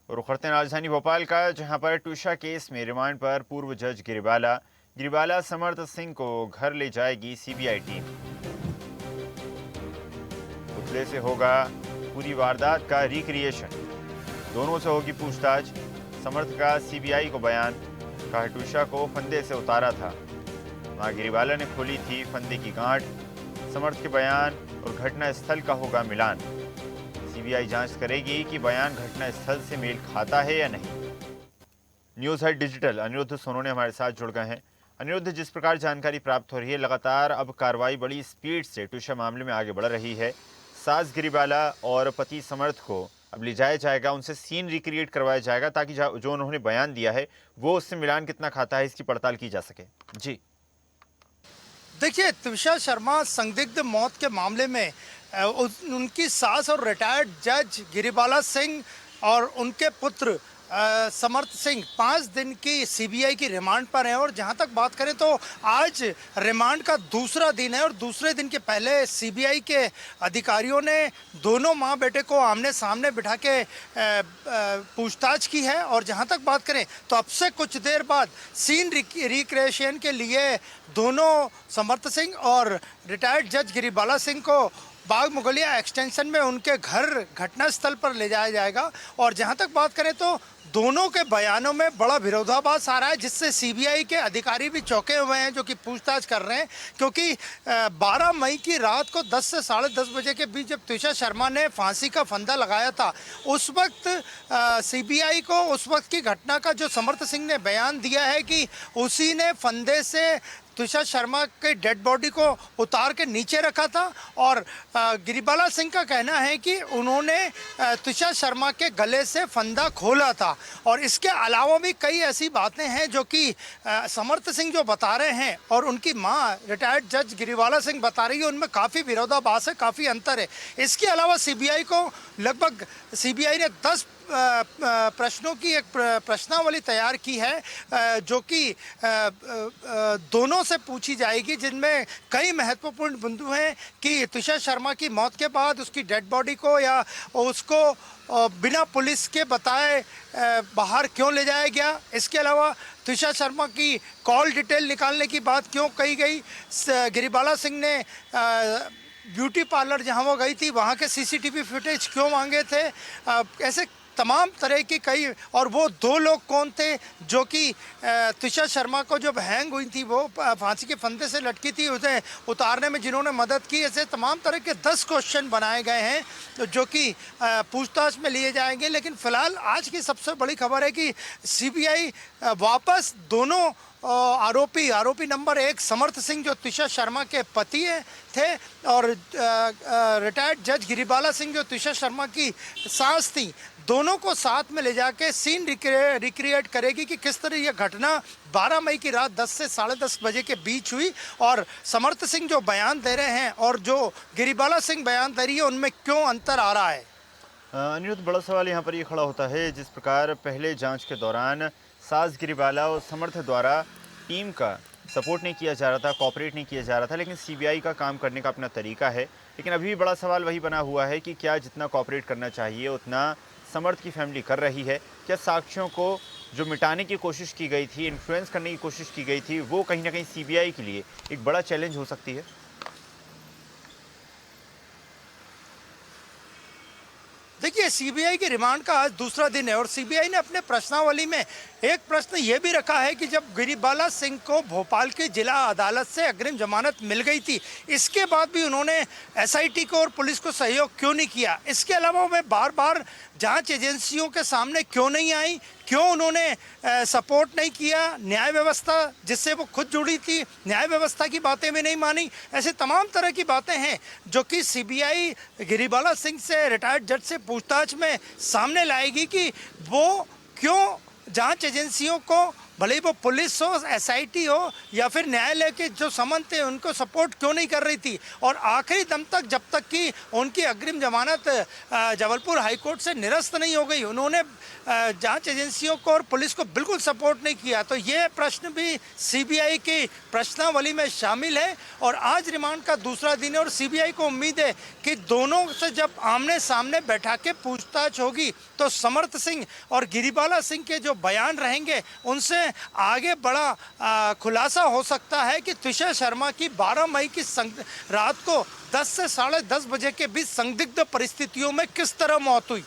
रुख करते हैं राजधानी भोपाल का, जहां पर टूशा केस में रिमांड पर पूर्व जज गिरिबाला समर्थ सिंह को घर ले जाएगी सीबीआई टीम। पुतले से होगा पूरी वारदात का रिक्रिएशन, दोनों से होगी पूछताछ। समर्थ का सीबीआई को बयान, कहा टूशा को फंदे से उतारा था, वहां गिरिबाला ने खोली थी फंदे की गांठ। समर्थ के बयान और घटना स्थल का होगा मिलान। सीबीआई जांच करेगी कि बयान घटना स्थल से मेल खाता है या नहीं। News head digital Aniruddh Sonone हमारे साथ जुड़ गए हैं। अनिरुद्ध, जिस प्रकार जानकारी प्राप्त हो रही है, लगातार अब कार्रवाई बड़ी स्पीड से टूशा मामले में आगे बढ़ रही है। सास गिरिबाला और पति समर्थ को अब ले जाया जाएगा, उनसे सीन रिक्रिएट करवाया जाएगा ताकि जो उन्होंने बयान दिया है वो उससे मिलान कितना खाता है, इसकी पड़ताल की जा सके। जी देखिए, तुषार शर्मा संदिग्ध मौत के मामले में उनकी सास और रिटायर्ड जज गिरिबाला सिंह और उनके पुत्र समर्थ सिंह 5 दिन की सीबीआई की रिमांड पर हैं। और जहां तक बात करें तो आज रिमांड का दूसरा दिन है और दूसरे दिन के पहले सीबीआई के अधिकारियों ने दोनों मां बेटे को आमने सामने बिठा के पूछताछ की है। और जहां तक बात करें तो अब से कुछ देर बाद सीन रिक्रिएशन के लिए दोनों समर्थ सिंह और रिटायर्ड जज गिरिबाला सिंह को बाग मुगलिया एक्सटेंशन में उनके घर घटनास्थल पर ले जाया जाएगा। और जहां तक बात करें तो दोनों के बयानों में बड़ा विरोधाभास आ रहा है, जिससे सीबीआई के अधिकारी भी चौंके हुए हैं, जो कि पूछताछ कर रहे हैं। क्योंकि 12 मई की रात को 10 से 10:30 बजे के बीच जब तुषार शर्मा ने फांसी का फंदा लगाया था, उस वक्त सीबीआई को उस वक्त की घटना का जो समर्थ सिंह ने बयान दिया है कि उसी ने फंदे से तुषार शर्मा के डेड बॉडी को उतार के नीचे रखा था। और गिरिबाला सिंह का कहना है कि उन्होंने तुषार शर्मा के गले से फंदा खोला था। और इसके अलावा भी कई ऐसी बातें हैं जो कि समर्थ सिंह जो बता रहे हैं और उनकी मां रिटायर्ड जज गिरिबाला सिंह बता रही है, उनमें काफ़ी विरोधाभास है, काफ़ी अंतर है। इसके अलावा सीबीआई को लगभग सीबीआई ने 10 प्रश्नों की एक प्रश्नावली तैयार की है, जो कि दोनों से पूछी जाएगी, जिनमें कई महत्वपूर्ण बिंदु हैं कि तुषार शर्मा की मौत के बाद उसकी डेड बॉडी को या उसको बिना पुलिस के बताए बाहर क्यों ले जाया गया। इसके अलावा तुषार शर्मा की कॉल डिटेल निकालने की बात क्यों कही गई। गिरिबाला सिंह ने ब्यूटी पार्लर जहां वो गई थी वहां के सीसीटीवी फुटेज क्यों मांगे थे। ऐसे तमाम तरह की कई, और वो 2 लोग कौन थे जो कि तुषार शर्मा को जब हैंग हुई थी, वो फांसी के फंदे से लटकी थी, उसे उतारने में जिन्होंने मदद की। ऐसे तमाम तरह के 10 क्वेश्चन बनाए गए हैं जो कि पूछताछ में लिए जाएंगे। लेकिन फिलहाल आज की सबसे बड़ी खबर है कि सीबीआई वापस दोनों आरोपी नंबर 1 समर्थ सिंह जो तुषार शर्मा के पति थे और रिटायर्ड जज गिरिबाला सिंह जो तुषार शर्मा की सास थी, दोनों को साथ में ले जाके सीन रिक्रिएट करेगी कि किस तरह यह घटना 12 मई की रात 10 से 10:30 बजे के बीच हुई। और समर्थ सिंह जो बयान दे रहे हैं और जो गिरिबाला सिंह बयान दे रही है, उनमें क्यों अंतर आ रहा है। अनिरुद्ध, बड़ा सवाल यहाँ पर ये खड़ा होता है, जिस प्रकार पहले जांच के दौरान सास गिरिबाला और समर्थ द्वारा टीम का सपोर्ट नहीं किया जा रहा था, कॉपरेट नहीं किया जा रहा था, लेकिन सीबीआई का काम करने का अपना तरीका है। लेकिन अभी भी बड़ा सवाल वही बना हुआ है कि क्या जितना कॉपरेट करना चाहिए उतना समर्थ की फैमिली कर रही है। क्या साक्ष्यों को जो मिटाने की कोशिश की गई थी, इन्फ्लुएंस करने की कोशिश की गई थी, वो कहीं ना कहीं सीबीआई के लिए एक बड़ा चैलेंज हो सकती है। देखिए, सीबीआई की रिमांड का आज दूसरा दिन है और सीबीआई ने अपने प्रश्नावली में एक प्रश्न ये भी रखा है कि जब गिरिबाला सिंह को भोपाल की जिला अदालत से अग्रिम जमानत मिल गई थी, इसके बाद भी उन्होंने एसआईटी को और पुलिस को सहयोग क्यों नहीं किया। इसके अलावा वे बार बार जांच एजेंसियों के सामने क्यों नहीं आई, क्यों उन्होंने सपोर्ट नहीं किया, न्याय व्यवस्था जिससे वो खुद जुड़ी थी, न्याय व्यवस्था की बातें भी नहीं मानी। ऐसे तमाम तरह की बातें हैं जो कि सीबीआई गिरिबाला सिंह से, रिटायर्ड जज से पूछताछ में सामने लाएगी कि वो क्यों जांच एजेंसियों को भले ही वो पुलिस हो, एसआईटी हो या फिर न्यायालय के जो समन थे उनको सपोर्ट क्यों नहीं कर रही थी। और आखिरी दम तक जब तक कि उनकी अग्रिम जमानत जबलपुर हाईकोर्ट से निरस्त नहीं हो गई, उन्होंने जांच एजेंसियों को और पुलिस को बिल्कुल सपोर्ट नहीं किया। तो ये प्रश्न भी सीबीआई की प्रश्नावली में शामिल है। और आज रिमांड का दूसरा दिन है और सीबीआई को उम्मीद है कि दोनों से जब आमने सामने बैठा के पूछताछ होगी तो समर्थ सिंह और गिरिबाला सिंह के जो बयान रहेंगे उनसे आगे बड़ा खुलासा हो सकता है कि तुषार शर्मा की 12 मई की रात को 10 से 10:30 बजे के बीच संदिग्ध परिस्थितियों में किस तरह मौत हुई।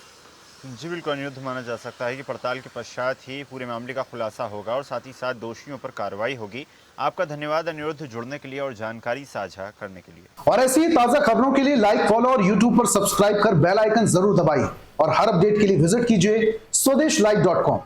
जी बिल्कुल, अनिरुद्ध माना जा सकता है कि पड़ताल के पश्चात ही पूरे मामले का खुलासा होगा और साथ ही साथ दोषियों पर कार्रवाई होगी। आपका धन्यवाद अनिरुद्ध, जुड़ने के लिए और जानकारी साझा करने के लिए। और ऐसी ही ताजा खबरों के लिए लाइक, फॉलो और यूट्यूब पर सब्सक्राइब कर बेल आइकन जरूर दबाइए और हर अपडेट के लिए विजिट कीजिए स्वदेशलाइव.com।